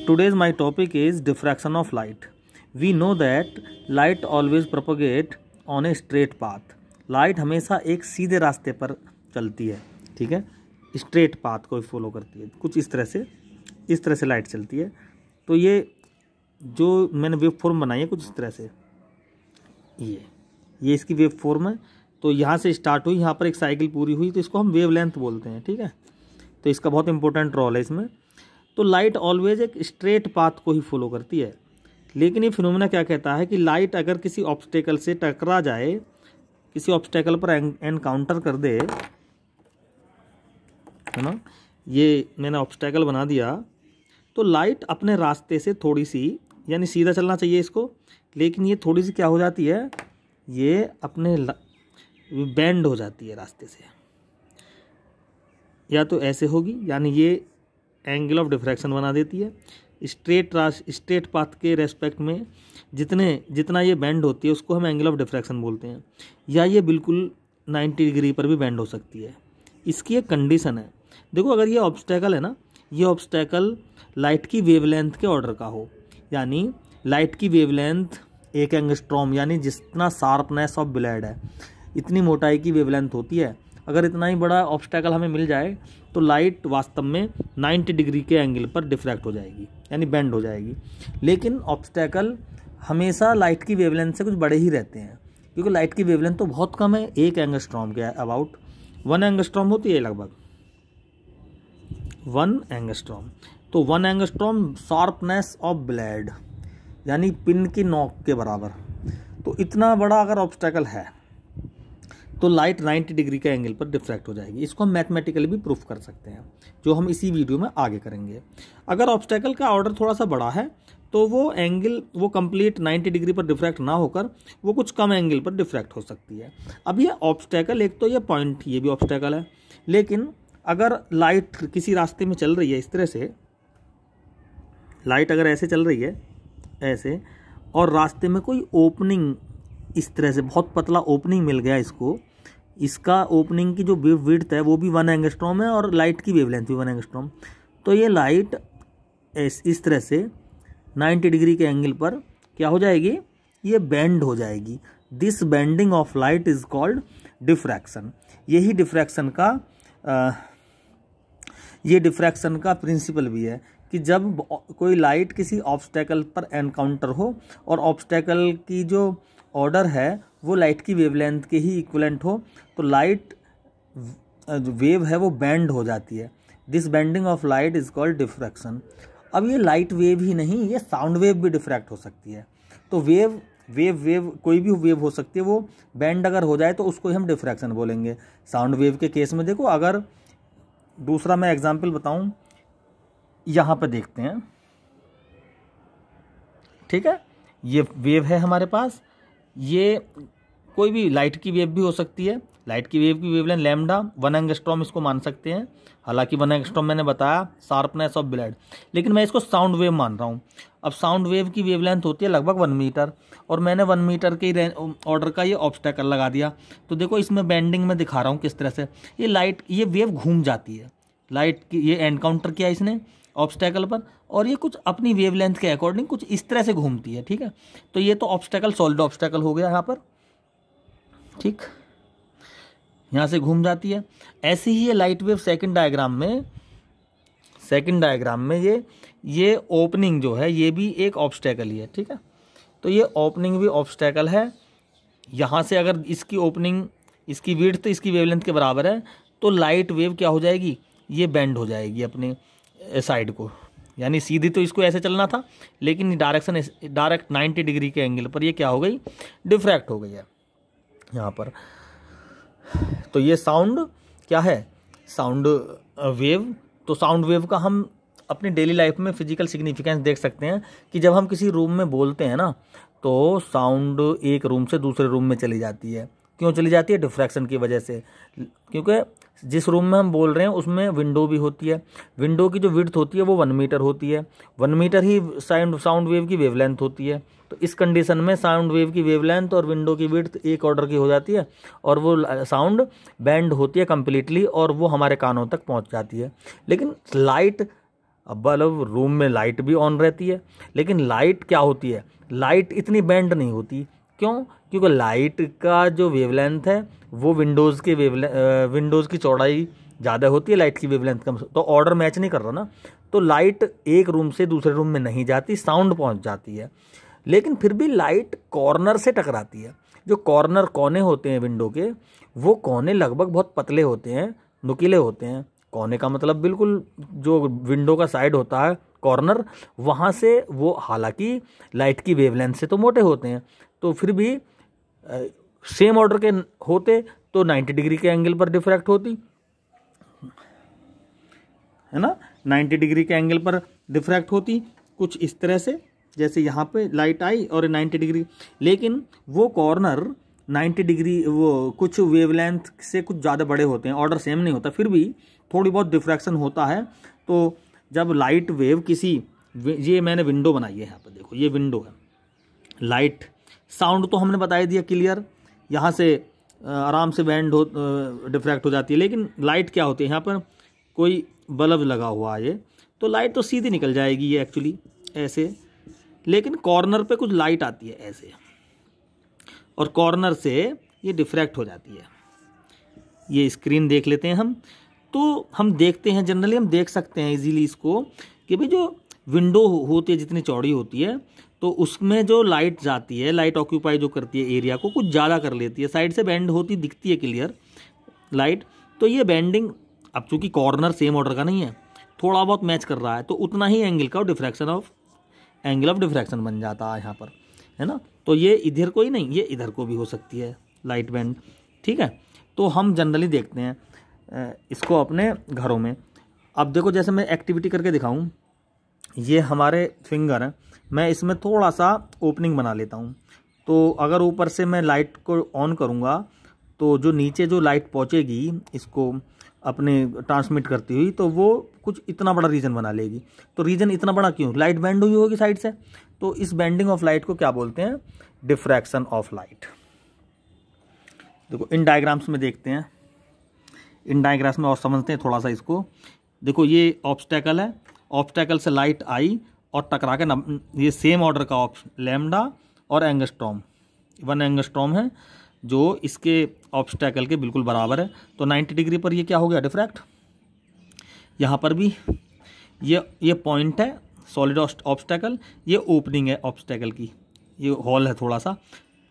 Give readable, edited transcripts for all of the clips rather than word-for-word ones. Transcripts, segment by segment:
today's my topic is diffraction of light. We know that light always propagate on a straight path. Light हमेशा एक सीधे रास्ते पर चलती है, ठीक है, स्ट्रेट पाथ को फॉलो करती है, कुछ इस तरह से लाइट चलती है। तो ये जो मैंने वेव फॉर्म बनाई है कुछ इस तरह से, ये इसकी वेव फॉर्म है। तो यहाँ से स्टार्ट हुई, यहाँ पर एक साइकिल पूरी हुई, तो इसको हम वेव लेंथ बोलते हैं, ठीक है। तो इसका बहुत इंपॉर्टेंट रोल है इसमें। तो लाइट ऑलवेज एक स्ट्रेट पाथ को ही फॉलो करती है, लेकिन ये फिनोमेना क्या कहता है कि लाइट अगर किसी ऑब्स्टेकल से टकरा जाए, किसी ऑब्स्टेकल पर एनकाउंटर कर दे, है ना, ये मैंने ऑब्स्टेकल बना दिया, तो लाइट अपने रास्ते से थोड़ी सी, यानी सीधा चलना चाहिए इसको, लेकिन ये थोड़ी सी क्या हो जाती है, ये अपने बेंड हो जाती है रास्ते से, या तो ऐसे होगी, यानी ये एंगल ऑफ डिफ्रैक्शन बना देती है। स्ट्रेट पाथ के रेस्पेक्ट में जितना ये बेंड होती है उसको हम एंगल ऑफ डिफ्रैक्शन बोलते हैं, या ये बिल्कुल 90 डिग्री पर भी बेंड हो सकती है। इसकी एक कंडीशन है, देखो अगर ये ऑब्स्टेकल है ना, ये ऑब्स्टेकल लाइट की वेवलेंथ के ऑर्डर का हो, यानी लाइट की वेवलेंथ 1 एंगस्ट्रॉम, यानी जितना शार्पनेस ऑफ ब्लेड है इतनी मोटाई की वेवलेंथ होती है। अगर इतना ही बड़ा ऑब्स्टेकल हमें मिल जाए तो लाइट वास्तव में 90 डिग्री के एंगल पर डिफ्रैक्ट हो जाएगी, यानी बेंड हो जाएगी। लेकिन ऑब्स्टेकल हमेशा लाइट की वेवलेंथ से कुछ बड़े ही रहते हैं, क्योंकि लाइट की वेवलेंथ तो बहुत कम है, 1 एंगस्ट्रॉम के अबाउट 1 एंगस्ट्रॉम होती है, लगभग 1 एंगस्ट्रॉम। तो 1 एंगस्ट्रॉम शार्पनेस ऑफ ब्लेड, यानी पिन की नोक के बराबर। तो इतना बड़ा अगर ऑब्स्टेकल है तो लाइट 90 डिग्री के एंगल पर डिफ्रैक्ट हो जाएगी। इसको हम मैथमेटिकली भी प्रूफ कर सकते हैं, जो हम इसी वीडियो में आगे करेंगे। अगर ऑब्स्टेकल का ऑर्डर थोड़ा सा बड़ा है तो वो कंप्लीट 90 डिग्री पर डिफ्रैक्ट ना होकर वो कुछ कम एंगल पर डिफ्रैक्ट हो सकती है। अब ये ऑब्स्टेकल, एक तो ये पॉइंट, ये भी ऑब्स्टेकल है, लेकिन अगर लाइट किसी रास्ते में चल रही है इस तरह से, लाइट अगर ऐसे चल रही है ऐसे, और रास्ते में कोई ओपनिंग इस तरह से बहुत पतला ओपनिंग मिल गया इसको, इसका ओपनिंग की जो वेव विड्थ है वो भी 1 एंगस्ट्रॉम है और लाइट की वेवलेंथ भी 1 एंगस्ट्रॉम, तो ये लाइट इस तरह से 90 डिग्री के एंगल पर क्या हो जाएगी, ये बेंड हो जाएगी। This bending of light is called diffraction. यही डिफ्रैक्शन का प्रिंसिपल भी है कि जब कोई लाइट किसी ऑब्स्टेकल पर एनकाउंटर हो और ऑब्स्टेकल की जो ऑर्डर है वो लाइट की वेवलेंथ के ही इक्विवेलेंट हो, तो लाइट जो वेव है वो बेंड हो जाती है। This bending of light is called diffraction. अब ये लाइट वेव ही नहीं, ये साउंड वेव भी डिफ्रैक्ट हो सकती है। तो वेव कोई भी वेव हो सकती है, वो बेंड अगर हो जाए तो उसको ही हम डिफ्रैक्शन बोलेंगे। साउंड वेव के केस में देखो, अगर दूसरा मैं एग्जाम्पल बताऊं, यहाँ पर देखते हैं, ठीक है, ये वेव है हमारे पास, ये कोई भी लाइट की वेव भी हो सकती है। लाइट की वेव की वेवलेंथ लैम्डा 1 एंगस्ट्रॉम इसको मान सकते हैं, हालांकि 1 एंगस्ट्रॉम मैंने बताया शार्पनेस ऑफ ब्लेड, लेकिन मैं इसको साउंड वेव मान रहा हूँ। अब साउंड वेव की वेवलेंथ होती है लगभग 1 मीटर, और मैंने 1 मीटर के ऑर्डर का ये ऑब्स्टेकल लगा दिया। तो देखो इसमें बेंडिंग में दिखा रहा हूँ किस तरह से ये वेव घूम जाती है। लाइट की ये एनकाउंटर किया इसने ऑब्स्टेकल पर, और ये कुछ अपनी वेवलेंथ के अकॉर्डिंग कुछ इस तरह से घूमती है, ठीक है। तो ये तो ऑब्स्टेकल सॉलिड ऑब्स्टेकल हो गया यहाँ पर, ठीक, यहाँ से घूम जाती है। ऐसे ही ये लाइट वेव सेकंड डायग्राम में ये ओपनिंग जो है ये भी एक ऑब्स्टेकल ही है, ठीक है। तो ये ओपनिंग भी ऑब्स्टेकल है। यहाँ से अगर इसकी ओपनिंग, इसकी विड्थ इसकी वेवलेंथ के बराबर है, तो लाइट वेव क्या हो जाएगी, ये बेंड हो जाएगी अपने साइड को, यानी सीधी तो इसको ऐसे चलना था, लेकिन डायरेक्ट 90 डिग्री के एंगल पर ये क्या हो गई, डिफ्रैक्ट हो गई है यहाँ पर। तो ये साउंड क्या है, साउंड वेव। तो साउंड वेव का हम अपनी डेली लाइफ में फिजिकल सिग्निफिकेंस देख सकते हैं कि जब हम किसी रूम में बोलते हैं ना, तो साउंड एक रूम से दूसरे रूम में चली जाती है। क्यों चली जाती है, डिफ्रैक्शन की वजह से, क्योंकि जिस रूम में हम बोल रहे हैं उसमें विंडो भी होती है। विंडो की जो विड्थ होती है वो 1 मीटर होती है, 1 मीटर ही साउंड वेव की वेवलेंथ होती है। तो इस कंडीशन में साउंड वेव की वेवलेंथ और विंडो की विड्थ एक ऑर्डर की हो जाती है, और वो साउंड बैंड होती है कम्प्लीटली, और वो हमारे कानों तक पहुंच जाती है। लेकिन लाइट अब बल्ब रूम में लाइट भी ऑन रहती है, लेकिन लाइट क्या होती है, लाइट इतनी बेंड नहीं होती। क्यों? क्योंकि लाइट का जो वेवलेंथ है वो विंडोज़ की चौड़ाई ज़्यादा होती है, लाइट की वेवलेंथ कम, तो ऑर्डर मैच नहीं कर रहा ना। तो लाइट एक रूम से दूसरे रूम में नहीं जाती, साउंड पहुंच जाती है। लेकिन फिर भी लाइट कॉर्नर से टकराती है। जो कॉर्नर कोने होते हैं विंडो के, वो कोने लगभग बहुत पतले होते हैं, नुकीले होते हैं। कोने का मतलब बिल्कुल जो विंडो का साइड होता है, कॉर्नर, वहाँ से वो हालांकि लाइट की वेवलेंथ से तो मोटे होते हैं, तो फिर भी सेम ऑर्डर के होते तो 90 डिग्री के एंगल पर डिफ्रैक्ट होती है ना, 90 डिग्री के एंगल पर डिफ्रैक्ट होती कुछ इस तरह से, जैसे यहाँ पे लाइट आई और 90 डिग्री। लेकिन वो कॉर्नर 90 डिग्री वो कुछ वेवलेंथ से कुछ ज़्यादा बड़े होते हैं, ऑर्डर सेम नहीं होता, फिर भी थोड़ी बहुत डिफ्रैक्शन होता है। तो जब लाइट वेव किसी, ये मैंने विंडो बनाई है यहाँ पर, देखो ये विंडो है, लाइट, साउंड तो हमने बता दिया क्लियर, यहाँ से आराम से बैंड हो डिफ्रैक्ट हो जाती है। लेकिन लाइट क्या होती है, यहाँ पर कोई बल्ब लगा हुआ है, तो लाइट तो सीधी निकल जाएगी ये एक्चुअली ऐसे, लेकिन कॉर्नर पे कुछ लाइट आती है ऐसे, और कॉर्नर से ये डिफ्रैक्ट हो जाती है। ये स्क्रीन देख लेते हैं हम, तो हम देखते हैं, जनरली हम देख सकते हैं इजीली इसको, कि भाई जो विंडो होती है जितनी चौड़ी होती है, तो उसमें जो लाइट जाती है, लाइट ऑक्यूपाई जो करती है एरिया को, कुछ ज़्यादा कर लेती है, साइड से बेंड होती दिखती है क्लियर लाइट। तो ये बेंडिंग, अब चूंकि कॉर्नर सेम ऑर्डर का नहीं है, थोड़ा बहुत मैच कर रहा है, तो उतना ही एंगल का एंगल ऑफ डिफ्रैक्शन बन जाता है यहाँ पर, है ना। तो ये इधर को ही नहीं, ये इधर को भी हो सकती है लाइट बैंड, ठीक है। तो हम जनरली देखते हैं इसको अपने घरों में। अब देखो जैसे मैं एक्टिविटी करके दिखाऊं, ये हमारे फिंगर हैं, मैं इसमें थोड़ा सा ओपनिंग बना लेता हूं, तो अगर ऊपर से मैं लाइट को ऑन करूंगा, तो जो नीचे जो लाइट पहुंचेगी इसको अपने ट्रांसमिट करती हुई, तो वो कुछ इतना बड़ा रीजन बना लेगी। तो रीजन इतना बड़ा क्यों, लाइट बेंड हुई होगी साइड से, तो इस बेंडिंग ऑफ लाइट को क्या बोलते हैं, डिफ्रैक्शन ऑफ लाइट। देखो इन डायग्राम्स में देखते हैं, इन डायग्राम्स में और समझते हैं थोड़ा सा इसको। देखो ये ऑब्स्टेकल है, ऑब्स्टेकल से लाइट आई और टकरा के, ये सेम ऑर्डर का लैम्डा और एंगस्ट्रॉम, 1 एंगस्ट्रॉम है जो इसके ऑब्स्टेकल के बिल्कुल बराबर है। तो 90 डिग्री पर ये क्या हो गया, डिफ्रैक्ट। यहाँ पर भी ये पॉइंट है सॉलिड ऑब्स्टेकल, ये ओपनिंग है ऑब्स्टेकल की, ये हॉल है थोड़ा सा।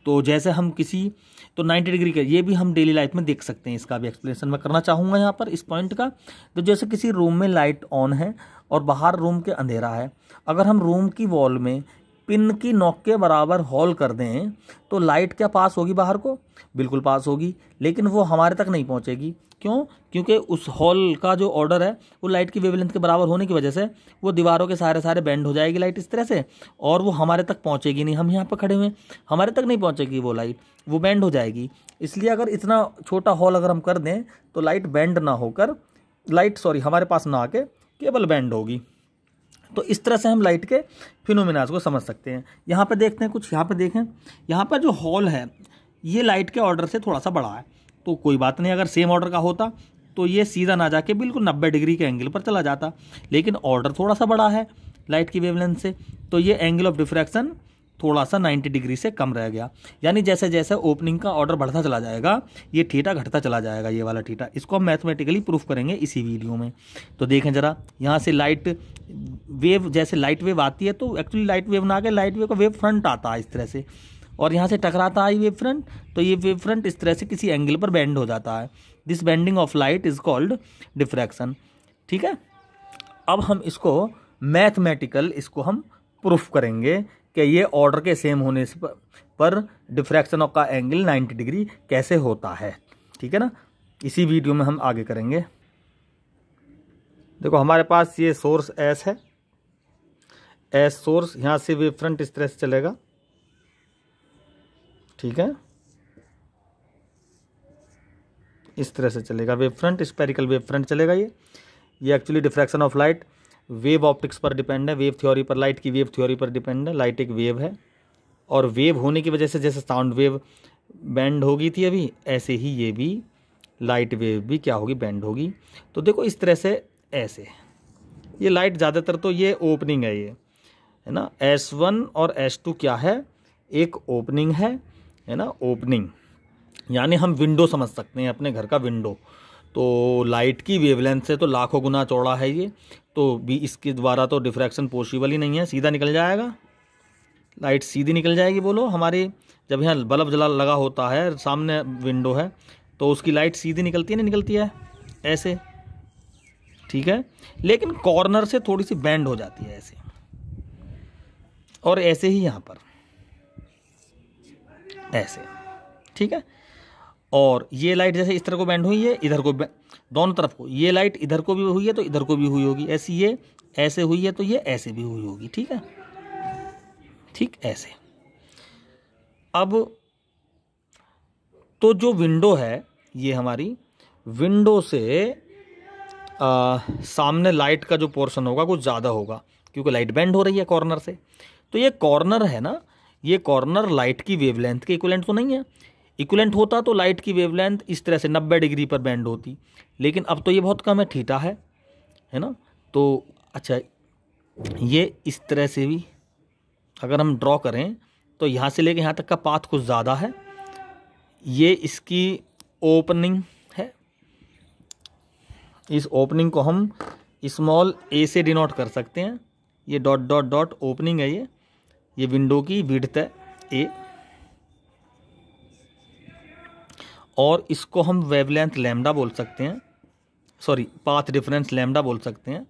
तो जैसे हम किसी, तो 90 डिग्री का ये भी हम डेली लाइफ में देख सकते हैं, इसका भी एक्सप्लेनेशन मैं करना चाहूँगा यहाँ पर इस पॉइंट का। तो जैसे किसी रूम में लाइट ऑन है और बाहर रूम के अंधेरा है, अगर हम रूम की वॉल में पिन की नोक के बराबर होल कर दें, तो लाइट क्या पास होगी बाहर को, बिल्कुल पास होगी, लेकिन वो हमारे तक नहीं पहुंचेगी। क्यों? क्योंकि उस हॉल का जो ऑर्डर है वो लाइट की वेवलेंथ के बराबर होने की वजह से वो दीवारों के सारे बेंड हो जाएगी लाइट इस तरह से, और वो हमारे तक पहुंचेगी नहीं। हम यहाँ पर खड़े हुए, हमारे तक नहीं पहुंचेगी वो लाइट, वो बेंड हो जाएगी। इसलिए अगर इतना छोटा हॉल अगर हम कर दें, तो लाइट बेंड ना होकर, हमारे पास ना आके केवल बेंड होगी। तो इस तरह से हम लाइट के फिनोमिनाज को समझ सकते हैं। यहाँ पे देखते हैं कुछ, यहाँ पे देखें, यहाँ पर जो हॉल है ये लाइट के ऑर्डर से थोड़ा सा बड़ा है, तो कोई बात नहीं, अगर सेम ऑर्डर का होता तो ये सीधा ना जाके बिल्कुल 90 डिग्री के एंगल पर चला जाता, लेकिन ऑर्डर थोड़ा सा बड़ा है लाइट की वेवलेंथ से, तो ये एंगल ऑफ डिफ्रैक्शन थोड़ा सा 90 डिग्री से कम रह गया। यानी जैसे जैसे ओपनिंग का ऑर्डर बढ़ता चला जाएगा, ये थीटा घटता चला जाएगा, ये वाला थीटा। इसको हम मैथमेटिकली प्रूफ करेंगे इसी वीडियो में। तो देखें जरा, यहाँ से लाइट वेव, जैसे लाइट वेव आती है, तो एक्चुअली लाइट वेव ना आके लाइट वेव का वेव फ्रंट आता है इस तरह से, और यहाँ से टकराता है वेव फ्रंट, तो ये वेव फ्रंट इस तरह से किसी एंगल पर बेंड हो जाता है। This bending of light is called diffraction. ठीक है, अब हम इसको मैथमेटिकल इसको हम प्रूफ करेंगे कि ये ऑर्डर के सेम होने से पर डिफ्रैक्शन का एंगल 90 डिग्री कैसे होता है। ठीक है ना, इसी वीडियो में हम आगे करेंगे। देखो हमारे पास ये सोर्स एस है, एस सोर्स, यहाँ से वेव फ्रंट इस तरह से चलेगा। ठीक है, इस तरह से चलेगा wave front, spherical wave front चलेगा। ये actually diffraction of light wave optics पर डिपेंड है, वेव थ्योरी पर, लाइट की वेव थ्योरी पर डिपेंड है। लाइट एक वेव है, और वेव होने की वजह से जैसे साउंड वेव बेंड होगी थी अभी, ऐसे ही ये भी लाइट वेव भी क्या होगी, बेंड होगी। तो देखो इस तरह से ऐसे ये लाइट ज़्यादातर तो ये ओपनिंग है, ये है ना। S1 और S2 क्या है, एक ओपनिंग है ना, ओपनिंग यानी हम विंडो समझ सकते हैं, अपने घर का विंडो। तो लाइट की वेवलेंथ से तो लाखों गुना चौड़ा है ये, तो भी इसके द्वारा तो डिफ्रैक्शन पॉसिबल ही नहीं है, सीधा निकल जाएगा, लाइट सीधी निकल जाएगी। बोलो हमारे जब यहाँ बल्ब जला लगा होता है, सामने विंडो है, तो उसकी लाइट सीधी निकलती है, नहीं निकलती है ऐसे, ठीक है। लेकिन कॉर्नर से थोड़ी सी बेंड हो जाती है ऐसे, और ऐसे ही यहाँ पर ऐसे, ठीक है। और ये लाइट जैसे इस तरह को बेंड हुई है, इधर को दोनों तरफ को, ये लाइट इधर को भी हुई है तो इधर को भी हुई होगी, ऐसी ये ऐसे हुई है तो ये ऐसे भी हुई होगी, ठीक है, ठीक ऐसे। अब तो जो विंडो है, ये हमारी विंडो से सामने लाइट का जो पोर्शन होगा कुछ ज़्यादा होगा, क्योंकि लाइट बेंड हो रही है कॉर्नर से। तो ये कॉर्नर है ना, ये कॉर्नर लाइट की वेवलेंथ के इक्विवेलेंट तो नहीं है। इक्विवेलेंट होता तो लाइट की वेवलेंथ इस तरह से 90 डिग्री पर बेंड होती, लेकिन अब तो ये बहुत कम है, थीटा है ना। तो अच्छा, ये इस तरह से भी अगर हम ड्रॉ करें तो यहाँ से लेके यहाँ तक का पाथ कुछ ज़्यादा है, ये इसकी ओपनिंग है। इस ओपनिंग को हम स्मॉल a से डिनोट कर सकते हैं, ये डॉट डॉट डॉट ओपनिंग है, ये विंडो की विड्थ है a, और इसको हम वेवलेंथ लैम्डा बोल सकते हैं, सॉरी पाथ डिफरेंस लैम्डा बोल सकते हैं,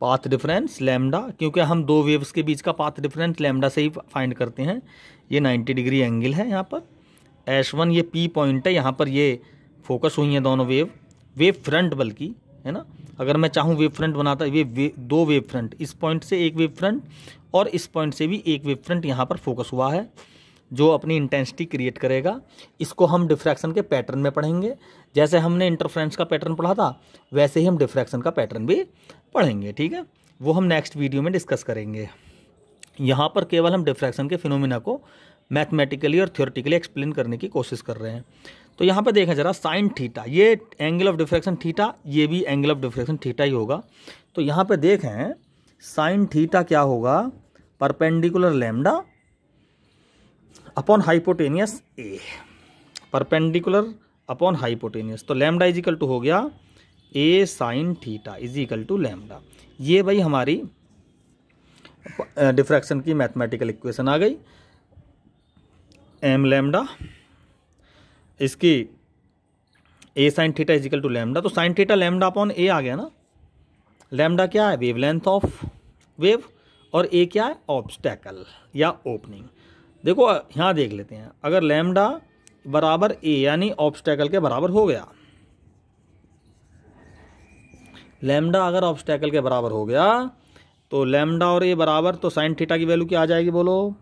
पाथ डिफरेंस लैम्डा, क्योंकि हम दो वेव्स के बीच का पाथ डिफरेंस लैम्डा से ही फाइंड करते हैं। ये 90 डिग्री एंगल है यहाँ पर, S1 ये P पॉइंट है, यहाँ पर ये फोकस हुई हैं दोनों वेव फ्रंट बल्कि, है ना। अगर मैं चाहूँ वेव फ्रंट बनाता, दो वेव फ्रंट, इस पॉइंट से एक वेव फ्रंट और इस पॉइंट से भी एक वेव फ्रंट यहाँ पर फोकस हुआ है, जो अपनी इंटेंसिटी क्रिएट करेगा। इसको हम डिफ्रैक्शन के पैटर्न में पढ़ेंगे, जैसे हमने इंटरफ्रेंस का पैटर्न पढ़ा था वैसे ही हम डिफ्रैक्शन का पैटर्न भी पढ़ेंगे, ठीक है। वो हम नेक्स्ट वीडियो में डिस्कस करेंगे। यहाँ पर केवल हम डिफ्रैक्शन के फिनोमिना को मैथमेटिकली और थ्योरेटिकली एक्सप्लेन करने की कोशिश कर रहे हैं। तो यहाँ पर देखें जरा, साइन थीटा, ये एंगल ऑफ डिफ्रैक्शन थीटा, ये भी एंगल ऑफ डिफ्रैक्शन थीटा ही होगा। तो यहाँ पे देखें साइन थीटा क्या होगा, perpendicular lambda upon hypotenuse a, perpendicular upon hypotenuse. तो लैम्डा इज इक्वल टू हो गया a sine theta is equal to lambda. ये भाई हमारी डिफ्रैक्शन की मैथमेटिकल इक्वेशन आ गई, एम लैम्डा, इसकी a sine theta is equal to lambda. तो sine theta lambda upon a आ गया ना। लैम्डा क्या है, वेवलेंथ ऑफ वेव, और ए क्या है, ऑब्स्टैकल या ओपनिंग। देखो यहाँ देख लेते हैं, अगर लैम्डा बराबर ए यानी ऑब्स्टैकल के बराबर हो गया, लैम्डा अगर ऑब्स्टैकल के बराबर हो गया तो लैम्डा और ए बराबर, तो साइन थीटा की वैल्यू क्या आ जाएगी बोलो,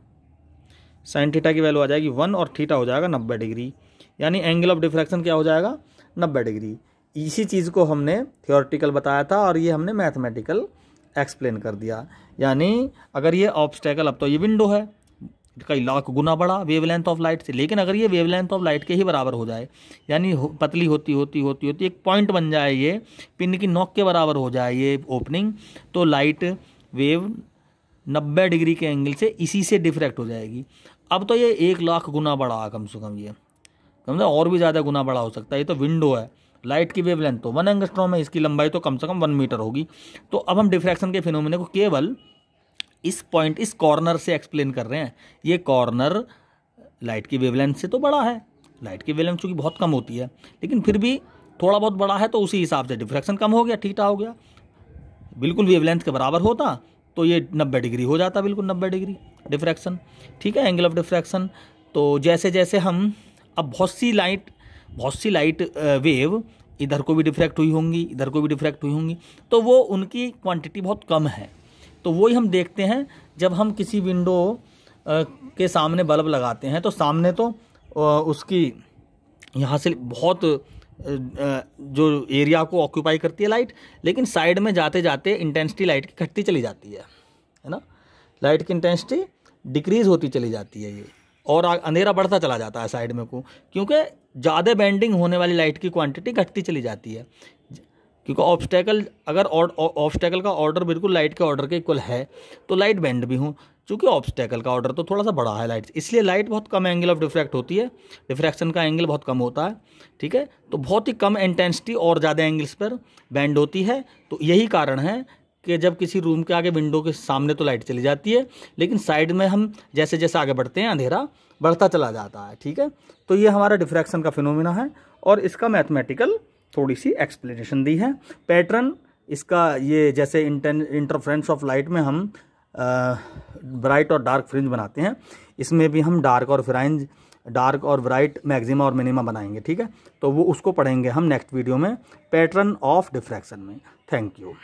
साइन थीटा की वैल्यू आ जाएगी 1 और थीटा हो जाएगा 90 डिग्री, यानी एंगल ऑफ डिफ्रैक्शन क्या हो जाएगा 90 डिग्री। इसी चीज़ को हमने थ्योरेटिकल बताया था और ये हमने मैथमेटिकल एक्सप्लेन कर दिया। यानी अगर ये ऑब्स्टैकल, अब तो ये विंडो है कई लाख गुना बड़ा वेवलेंथ ऑफ लाइट से, लेकिन अगर ये वेवलेंथ ऑफ लाइट के ही बराबर हो जाए, यानी पतली होती होती होती होती एक पॉइंट बन जाए, ये पिन की नोक के बराबर हो जाए ये ओपनिंग, तो लाइट वेव 90 डिग्री के एंगल से इसी से डिफ्रैक्ट हो जाएगी। अब तो ये 1 लाख गुना बड़ा है कम से कम, ये कम से और भी ज़्यादा गुना बड़ा हो सकता है। ये तो विंडो है, लाइट की वेवलेंथ तो 1 एंगस्ट्रॉम है, इसकी लंबाई तो कम से कम 1 मीटर होगी। तो अब हम डिफ्रैक्शन के फिनोमिना को केवल इस पॉइंट, इस कॉर्नर से एक्सप्लेन कर रहे हैं। ये कॉर्नर लाइट की वेवलेंथ से तो बड़ा है, लाइट की वेवलेंथ चूँकि बहुत कम होती है, लेकिन फिर भी थोड़ा बहुत बड़ा है, तो उसी हिसाब से डिफ्रैक्शन कम हो गया, थीटा हो गया। बिल्कुल वेवलेंथ के बराबर होता तो ये 90 डिग्री हो जाता, बिल्कुल 90 डिग्री डिफ्रैक्शन, ठीक है, एंगल ऑफ डिफ्रैक्शन। तो जैसे जैसे हम अब बहुत सी लाइट वेव इधर को भी डिफ्रैक्ट हुई होंगी, इधर को भी डिफ्रैक्ट हुई होंगी, तो वो उनकी क्वांटिटी बहुत कम है। तो वही हम देखते हैं जब हम किसी विंडो के सामने बल्ब लगाते हैं, तो सामने तो उसकी यहाँ से बहुत जो एरिया को ऑक्यूपाई करती है लाइट, लेकिन साइड में जाते जाते इंटेंसिटी लाइट की घटती चली जाती है ना, लाइट की इंटेंसिटी डिक्रीज होती चली जाती है ये, और अंधेरा बढ़ता चला जाता है साइड में को, क्योंकि ज़्यादा बेंडिंग होने वाली लाइट की क्वांटिटी घटती चली जाती है। क्योंकि ऑब्स्टेकल अगर ऑब्स्टेकल का ऑर्डर बिल्कुल लाइट के ऑर्डर के इक्वल है तो लाइट बेंड भी हो, चूँकि ऑब्स्टेकल का ऑर्डर तो थोड़ा सा बड़ा है लाइट, इसलिए लाइट बहुत कम एंगल ऑफ डिफ्रैक्ट होती है, डिफ्रैक्शन का एंगल बहुत कम होता है, ठीक है। तो बहुत ही कम इंटेंसिटी और ज़्यादा एंगल्स पर बेंड होती है। तो यही कारण है कि जब किसी रूम के आगे विंडो के सामने तो लाइट चली जाती है, लेकिन साइड में हम जैसे जैसे आगे बढ़ते हैं अंधेरा बढ़ता चला जाता है, ठीक है। तो ये हमारा डिफ्रैक्शन का फिनोमिना है और इसका मैथमेटिकल थोड़ी सी एक्सप्लेनेशन दी है। पैटर्न इसका ये जैसे इंटरफ्रेंस ऑफ लाइट में हम ब्राइट और डार्क फ्रिंज बनाते हैं, इसमें भी हम डार्क और ब्राइट मैक्सिमा और मिनिमा बनाएंगे, ठीक है। तो वो उसको पढ़ेंगे हम नेक्स्ट वीडियो में पैटर्न ऑफ डिफ्रैक्शन में। Thank you.